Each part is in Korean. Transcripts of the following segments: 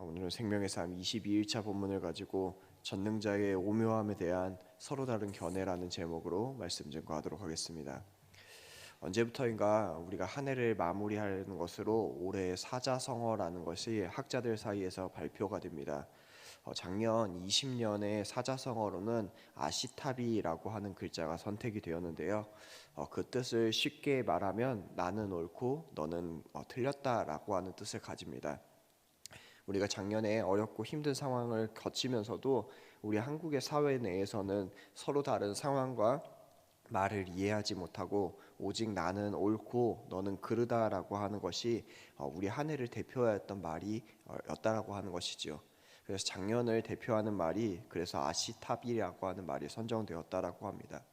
오늘은 생명의 삶 22일차 본문을 가지고 전능자의 오묘함에 대한 서로 다른 견해라는 제목으로 말씀 증거하도록 하겠습니다. 언제부터인가 우리가 한 해를 마무리하는 것으로 올해의 사자성어라는 것이 학자들 사이에서 발표가 됩니다. 작년 20년의 사자성어로는 아시타비라고 하는 글자가 선택이 되었는데요. 그 뜻을 쉽게 말하면 나는 옳고 너는 틀렸다라고 하는 뜻을 가집니다. 우리가 작년에 어렵고 힘든 상황을 거치면서도 우리 한국의 사회 내에서는 서로 다른 상황과 말을 이해하지 못하고 오직 나는 옳고 너는 그르다라고 하는 것이 우리 한 해를 대표하였던 말이 였다라고 하는 것이지요. 그래서 작년을 대표하는 말이 그래서 아시타비라고 하는 말이 선정되었다라고 합니다.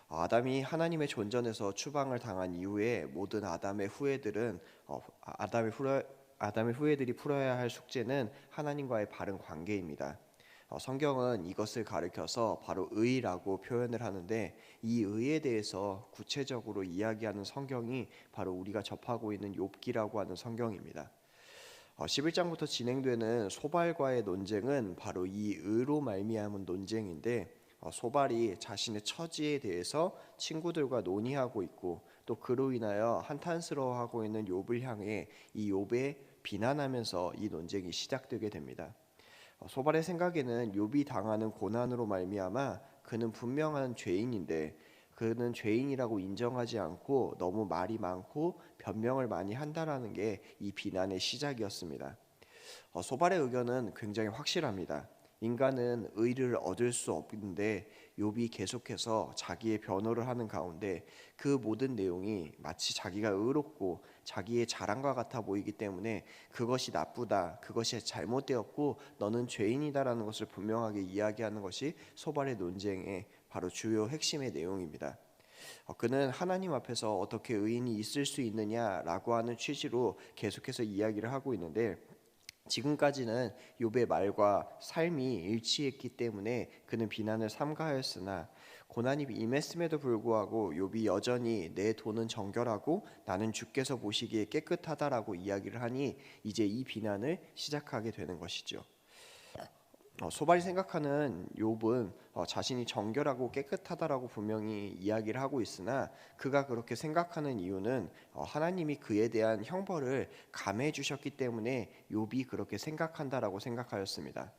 아담이 하나님의 존전에서 추방을 당한 이후에 모든 아담의 후예들이 풀어야 할 숙제는 하나님과의 바른 관계입니다. 성경은 이것을 가리켜서 바로 의라고 표현을 하는데, 이 의에 대해서 구체적으로 이야기하는 성경이 바로 우리가 접하고 있는 욥기라고 하는 성경입니다. 11장부터 진행되는 소발과의 논쟁은 바로 이 의로 말미암은 논쟁인데, 소발이 자신의 처지에 대해서 친구들과 논의하고 있고 또 그로 인하여 한탄스러워하고 있는 욥을 향해 이 욥에 비난하면서 이 논쟁이 시작되게 됩니다. 소발의 생각에는 욥이 당하는 고난으로 말미암아 그는 분명한 죄인인데 그는 죄인이라고 인정하지 않고 너무 말이 많고 변명을 많이 한다라는 게 이 비난의 시작이었습니다. 소발의 의견은 굉장히 확실합니다. 인간은 의를 얻을 수 없는데 욥이 계속해서 자기의 변호를 하는 가운데 그 모든 내용이 마치 자기가 의롭고 자기의 자랑과 같아 보이기 때문에 그것이 나쁘다, 그것이 잘못되었고 너는 죄인이다라는 것을 분명하게 이야기하는 것이 소발의 논쟁의 바로 주요 핵심의 내용입니다. 그는 하나님 앞에서 어떻게 의인이 있을 수 있느냐라고 하는 취지로 계속해서 이야기를 하고 있는데, 지금까지는 욥의 말과 삶이 일치했기 때문에 그는 비난을 삼가하였으나 고난이 임했음에도 불구하고 욥이 여전히 내 돈은 정결하고 나는 주께서 보시기에 깨끗하다라고 이야기를 하니 이제 이 비난을 시작하게 되는 것이죠. 소발이 생각하는 욥은 자신이 정결하고 깨끗하다라고 분명히 이야기를 하고 있으나 그가 그렇게 생각하는 이유는 하나님이 그에 대한 형벌을 감해 주셨기 때문에 욥이 그렇게 생각한다라고 생각하였습니다.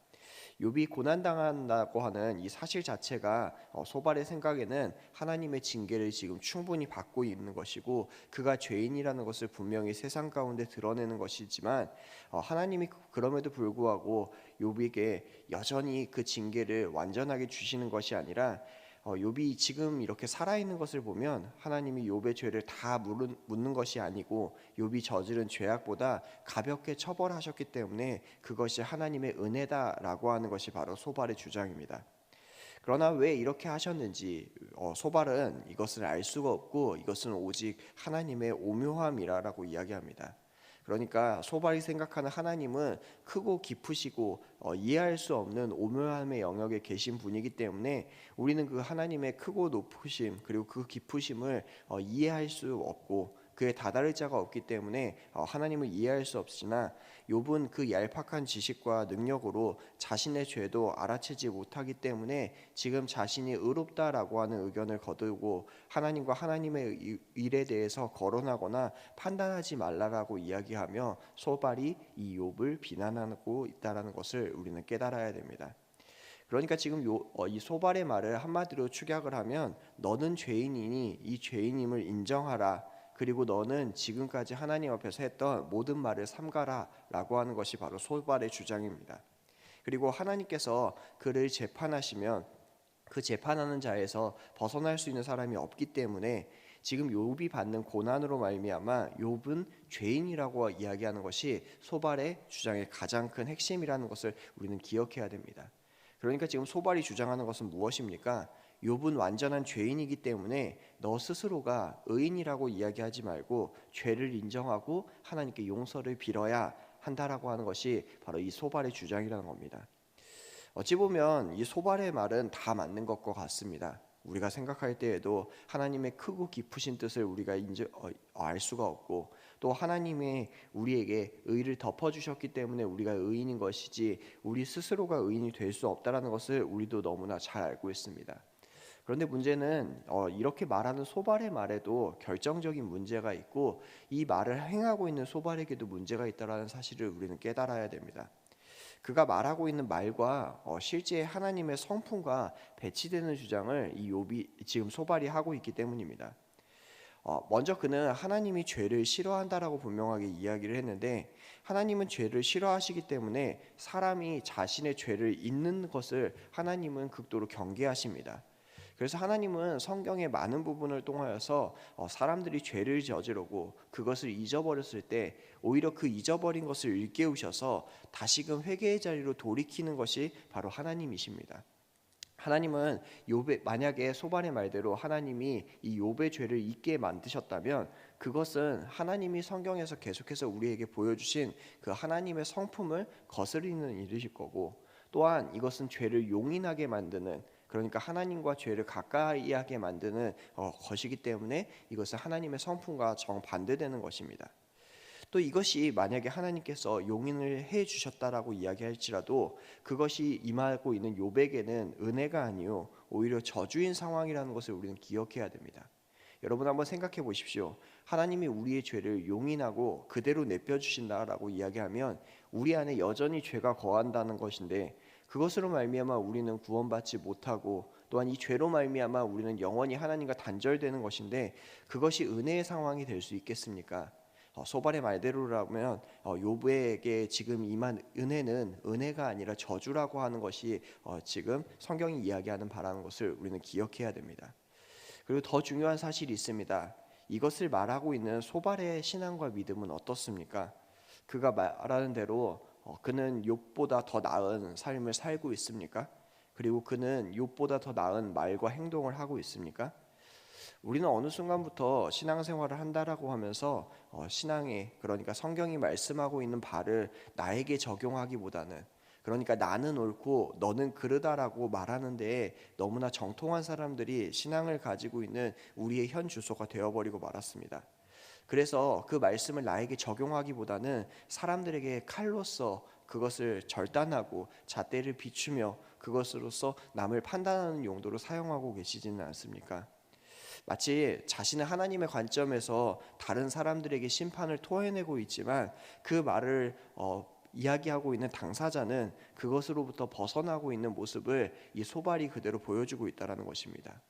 욥이 고난당한다고 하는 이 사실 자체가 소발의 생각에는 하나님의 징계를 지금 충분히 받고 있는 것이고 그가 죄인이라는 것을 분명히 세상 가운데 드러내는 것이지만, 하나님이 그럼에도 불구하고 욥에게 여전히 그 징계를 완전하게 주시는 것이 아니라 욥이 지금 이렇게 살아있는 것을 보면 하나님이 욥의 죄를 다 묻는 것이 아니고 욥이 저지른 죄악보다 가볍게 처벌하셨기 때문에 그것이 하나님의 은혜다라고 하는 것이 바로 소발의 주장입니다. 그러나 왜 이렇게 하셨는지 소발은 이것을 알 수가 없고 이것은 오직 하나님의 오묘함이라고 이야기합니다. 그러니까 소발이 생각하는 하나님은 크고 깊으시고 이해할 수 없는 오묘함의 영역에 계신 분이기 때문에 우리는 그 하나님의 크고 높으심 그리고 그 깊으심을 이해할 수 없고 그에 다다를 자가 없기 때문에 하나님을 이해할 수 없으나 욥은 그 얄팍한 지식과 능력으로 자신의 죄도 알아채지 못하기 때문에 지금 자신이 의롭다라고 하는 의견을 거두고 하나님과 하나님의 일에 대해서 거론하거나 판단하지 말라라고 이야기하며 소발이 이 욥을 비난하고 있다는 것을 우리는 깨달아야 됩니다. 그러니까 지금 이 소발의 말을 한마디로 축약을 하면 너는 죄인이니 이 죄인임을 인정하라. 그리고 너는 지금까지 하나님 앞에서 했던 모든 말을 삼가라 라고 하는 것이 바로 소발의 주장입니다. 그리고 하나님께서 그를 재판하시면 그 재판하는 자에서 벗어날 수 있는 사람이 없기 때문에 지금 욥이 받는 고난으로 말미암아 욥은 죄인이라고 이야기하는 것이 소발의 주장의 가장 큰 핵심이라는 것을 우리는 기억해야 됩니다. 그러니까 지금 소발이 주장하는 것은 무엇입니까? 욥은 완전한 죄인이기 때문에 너 스스로가 의인이라고 이야기하지 말고 죄를 인정하고 하나님께 용서를 빌어야 한다라고 하는 것이 바로 이 소발의 주장이라는 겁니다. 어찌 보면 이 소발의 말은 다 맞는 것과 같습니다. 우리가 생각할 때에도 하나님의 크고 깊으신 뜻을 우리가 알 수가 없고 또 하나님의 우리에게 의를 덮어주셨기 때문에 우리가 의인인 것이지 우리 스스로가 의인이 될 수 없다라는 것을 우리도 너무나 잘 알고 있습니다. 그런데 문제는 이렇게 말하는 소발의 말에도 결정적인 문제가 있고 이 말을 행하고 있는 소발에게도 문제가 있다는 사실을 우리는 깨달아야 됩니다. 그가 말하고 있는 말과 실제 하나님의 성품과 배치되는 주장을 이 욥이 지금 소발이 하고 있기 때문입니다. 먼저 그는 하나님이 죄를 싫어한다라고 분명하게 이야기를 했는데 하나님은 죄를 싫어하시기 때문에 사람이 자신의 죄를 잊는 것을 하나님은 극도로 경계하십니다. 그래서 하나님은 성경의 많은 부분을 통하여서 사람들이 죄를 저지르고 그것을 잊어버렸을 때 오히려 그 잊어버린 것을 일깨우셔서 다시금 회개의 자리로 돌이키는 것이 바로 하나님이십니다. 하나님은 욥의 만약에 소반의 말대로 하나님이 이 욥의 죄를 잊게 만드셨다면 그것은 하나님이 성경에서 계속해서 우리에게 보여주신 그 하나님의 성품을 거스르는 일이실 거고 또한 이것은 죄를 용인하게 만드는 그러니까 하나님과 죄를 가까이 하게 만드는 것이기 때문에 이것은 하나님의 성품과 정반대되는 것입니다. 또 이것이 만약에 하나님께서 용인을 해 주셨다라고 이야기할지라도 그것이 임하고 있는 욥에게는 은혜가 아니요 오히려 저주인 상황이라는 것을 우리는 기억해야 됩니다. 여러분 한번 생각해 보십시오. 하나님이 우리의 죄를 용인하고 그대로 내펴 주신다라고 이야기하면 우리 안에 여전히 죄가 거한다는 것인데 그것으로 말미암아 우리는 구원받지 못하고 또한 이 죄로 말미암아 우리는 영원히 하나님과 단절되는 것인데 그것이 은혜의 상황이 될 수 있겠습니까? 소발의 말대로라면 욥에게 지금 임한 은혜는 은혜가 아니라 저주라고 하는 것이 지금 성경이 이야기하는 바라는 것을 우리는 기억해야 됩니다. 그리고 더 중요한 사실이 있습니다. 이것을 말하고 있는 소발의 신앙과 믿음은 어떻습니까? 그가 말하는 대로 그는 욥보다 더 나은 삶을 살고 있습니까? 그리고 그는 욥보다 더 나은 말과 행동을 하고 있습니까? 우리는 어느 순간부터 신앙생활을 한다라고 하면서 신앙에 그러니까 성경이 말씀하고 있는 바를 나에게 적용하기보다는 그러니까 나는 옳고 너는 그르다라고 말하는데 너무나 정통한 사람들이 신앙을 가지고 있는 우리의 현 주소가 되어버리고 말았습니다. 그래서 그 말씀을 나에게 적용하기보다는 사람들에게 칼로서 그것을 절단하고 잣대를 비추며 그것으로서 남을 판단하는 용도로 사용하고 계시지는 않습니까? 마치 자신은 하나님의 관점에서 다른 사람들에게 심판을 토해내고 있지만 그 말을 이야기하고 있는 당사자는 그것으로부터 벗어나고 있는 모습을 이 소발이 그대로 보여주고 있다는 것입니다.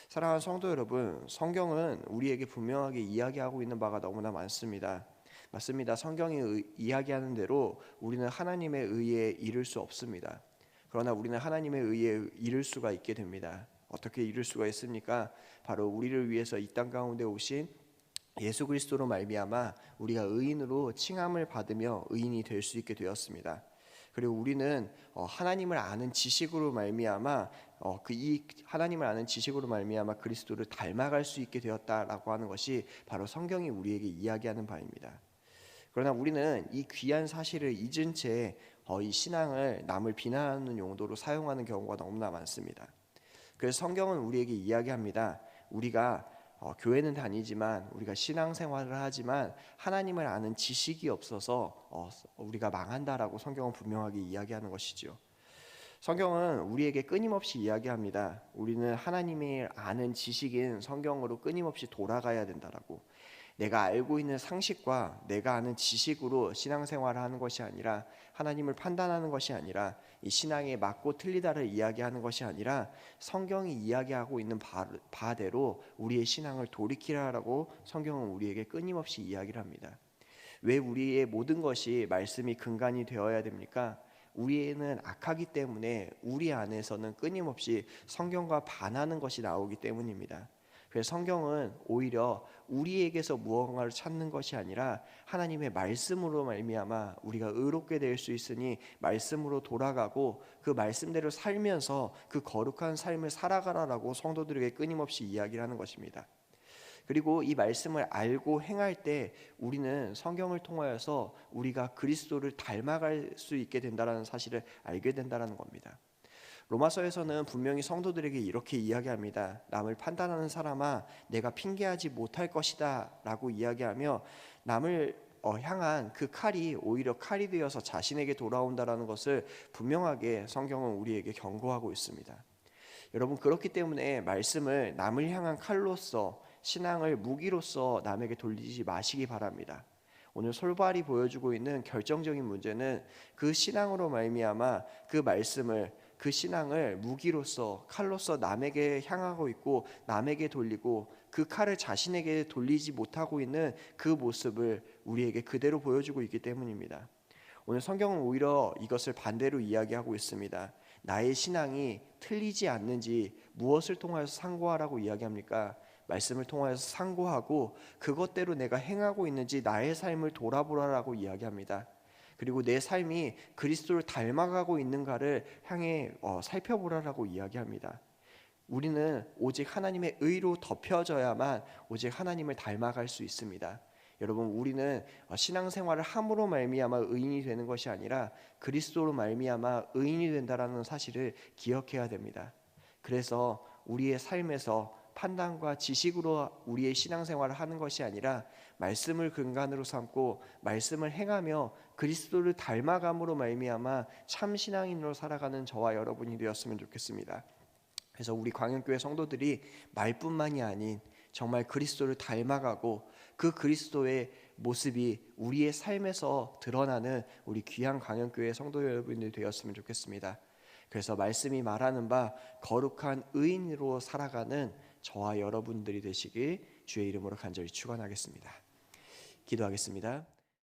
사랑하는 성도 여러분, 성경은 우리에게 분명하게 이야기하고 있는 바가 너무나 많습니다. 맞습니다. 성경이 이야기하는 대로 우리는 하나님의 의에 이를 수 없습니다. 그러나 우리는 하나님의 의에 이를 수가 있게 됩니다. 어떻게 이룰 수가 있습니까? 바로 우리를 위해서 이 땅 가운데 오신 예수 그리스도로 말미암아 우리가 의인으로 칭함을 받으며 의인이 될 수 있게 되었습니다. 그리고 우리는 하나님을 아는 지식으로 말미암아 이 하나님을 아는 지식으로 말미암아 그리스도를 닮아갈 수 있게 되었다라고 하는 것이 바로 성경이 우리에게 이야기하는 바입니다. 그러나 우리는 이 귀한 사실을 잊은 채 이 신앙을 남을 비난하는 용도로 사용하는 경우가 너무나 많습니다. 그래서 성경은 우리에게 이야기합니다. 우리가 교회는 다니지만 우리가 신앙생활을 하지만 하나님을 아는 지식이 없어서 우리가 망한다라고 성경은 분명하게 이야기하는 것이죠. 성경은 우리에게 끊임없이 이야기합니다. 우리는 하나님을 아는 지식인 성경으로 끊임없이 돌아가야 된다라고. 내가 알고 있는 상식과 내가 아는 지식으로 신앙생활을 하는 것이 아니라 하나님을 판단하는 것이 아니라 이 신앙에 맞고 틀리다를 이야기하는 것이 아니라 성경이 이야기하고 있는 바대로 우리의 신앙을 돌이키라라고 성경은 우리에게 끊임없이 이야기를 합니다. 왜 우리의 모든 것이 말씀이 근간이 되어야 됩니까? 우리는 악하기 때문에 우리 안에서는 끊임없이 성경과 반하는 것이 나오기 때문입니다. 그래서 성경은 오히려 우리에게서 무언가를 찾는 것이 아니라 하나님의 말씀으로 말미암아 우리가 의롭게 될 수 있으니 말씀으로 돌아가고 그 말씀대로 살면서 그 거룩한 삶을 살아가라라고 성도들에게 끊임없이 이야기를 하는 것입니다. 그리고 이 말씀을 알고 행할 때 우리는 성경을 통하여서 우리가 그리스도를 닮아갈 수 있게 된다는 사실을 알게 된다는 겁니다. 로마서에서는 분명히 성도들에게 이렇게 이야기합니다. 남을 판단하는 사람아, 내가 핑계하지 못할 것이다 라고 이야기하며 남을 향한 그 칼이 오히려 칼이 되어서 자신에게 돌아온다라는 것을 분명하게 성경은 우리에게 경고하고 있습니다. 여러분, 그렇기 때문에 말씀을 남을 향한 칼로서, 신앙을 무기로서 남에게 돌리지 마시기 바랍니다. 오늘 솔바알이 보여주고 있는 결정적인 문제는 그 신앙으로 말미암아 그 말씀을, 그 신앙을 무기로서, 칼로서 남에게 향하고 있고 남에게 돌리고 그 칼을 자신에게 돌리지 못하고 있는 그 모습을 우리에게 그대로 보여주고 있기 때문입니다. 오늘 성경은 오히려 이것을 반대로 이야기하고 있습니다. 나의 신앙이 틀리지 않는지 무엇을 통하여서 상고하라고 이야기합니까? 말씀을 통하여서 상고하고 그것대로 내가 행하고 있는지 나의 삶을 돌아보라라고 이야기합니다. 그리고 내 삶이 그리스도를 닮아가고 있는가를 향해 살펴보라라고 이야기합니다. 우리는 오직 하나님의 의로 덮여져야만 오직 하나님을 닮아갈 수 있습니다. 여러분, 우리는 신앙생활을 함으로 말미암아 의인이 되는 것이 아니라 그리스도로 말미암아 의인이 된다라는 사실을 기억해야 됩니다. 그래서 우리의 삶에서 판단과 지식으로 우리의 신앙생활을 하는 것이 아니라 말씀을 근간으로 삼고 말씀을 행하며 그리스도를 닮아감으로 말미암아 참 신앙인으로 살아가는 저와 여러분이 되었으면 좋겠습니다. 그래서 우리 광역교회 성도들이 말뿐만이 아닌 정말 그리스도를 닮아가고 그 그리스도의 모습이 우리의 삶에서 드러나는 우리 귀한 광역교회 성도 여러분들이 되었으면 좋겠습니다. 그래서 말씀이 말하는 바 거룩한 의인으로 살아가는 저와 여러분들이 되시길 주의 이름으로 간절히 축원하겠습니다. 기도하겠습니다.